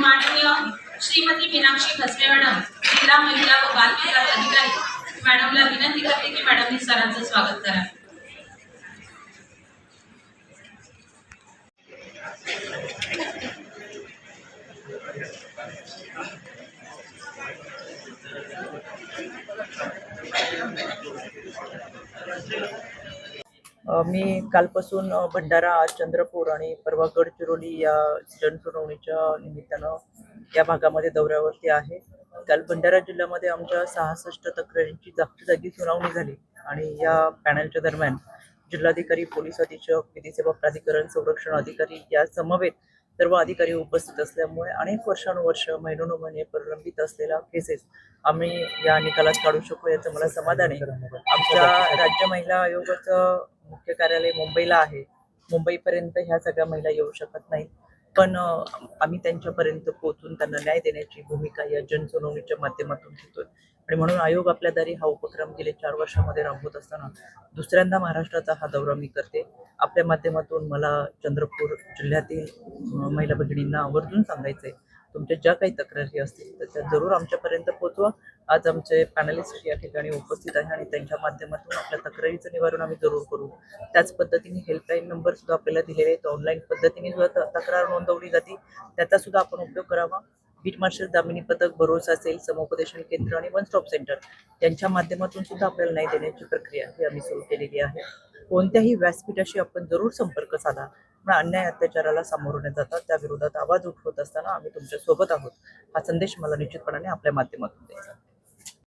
माननीय श्रीमती मीनाक्षी खसले मॅडम, जिल्हा महिला व बाल विकास अधिकारी मॅडमला विनंती करते की मॅडमनी सरांचं स्वागत करा. मी कालपासून भंडारा, चंद्रपूर आणि परवा गडचिरोली या जनसुनावणीच्या निमित्तानं या भागामध्ये दौऱ्यावरती आहे. काल भंडारा जिल्ह्यामध्ये आमच्या 66 तक्रारींची जागी सुनावणी झाली आणि या पॅनलच्या दरम्यान जिल्हाधिकारी, पोलीस अधीक्षक, विधी सेवा प्राधिकरण, संरक्षण अधिकारी या समवेत सर्व अधिकारी उपस्थित असल्यामुळे अनेक वर्षानुवर्ष महिनोन्महिने प्रलंबित असलेल्या केसेस आम्ही या निकालात काढू शकू याचं मला समाधान आहे. आमच्या राज्य महिला आयोगाचं मुख्य कार्यालय मुंबईला आहे. मुंबईपर्यंत ह्या सगळ्या महिला येऊ शकत नाहीत, पण आम्ही त्यांच्यापर्यंत पोहोचून त्यांना न्याय देण्याची भूमिका या जनसुनावणीच्या माध्यमातून घेतोय. आणि म्हणून आयोग आपल्या दारी हा उपक्रम गेले 4 वर्षामध्ये राबवत असताना दुसऱ्यांदा महाराष्ट्राचा हा दौरा मी करते. आपल्या माध्यमातून मला चंद्रपूर जिल्ह्यातील महिला भगिनींना आवर्जून सांगायचंय, तुमच्या ज्या काही तक्रारी असतील तर त्या जरूर आमच्यापर्यंत पोहोचवा. आज आमचे पॅनलिस्ट या ठिकाणी उपस्थित आहे आणि त्यांच्या माध्यमातून आपल्या तक्रारीचं निवारण आम्ही जरूर करू. त्याच पद्धतीने हेल्पलाईन नंबर सुद्धा आपल्याला दिलेले आहेत. ऑनलाईन पद्धतीने सुद्धा तक्रार नोंदवली जाते, त्याचा सुद्धा आपण उपयोग करावा. बीट मार्शल, दामिनी पथक, भरोसा सेल, समुपदेशन केंद्र आणि वन स्टॉप सेंटर यांच्या माध्यमातून सुद्धा आपल्याला न्याय देण्याची प्रक्रिया ही आम्ही सुरू केलेली आहे. कोणत्याही व्यासपीठाशी आपण जरूर संपर्क साधा, पण अन्याय अत्याचाराला सामोरं न जाता त्या विरोधात आवाज उठवत असताना आम्ही तुमच्या सोबत आहोत हा संदेश मला निश्चितपणाने आपल्या माध्यमातून द्यायचा.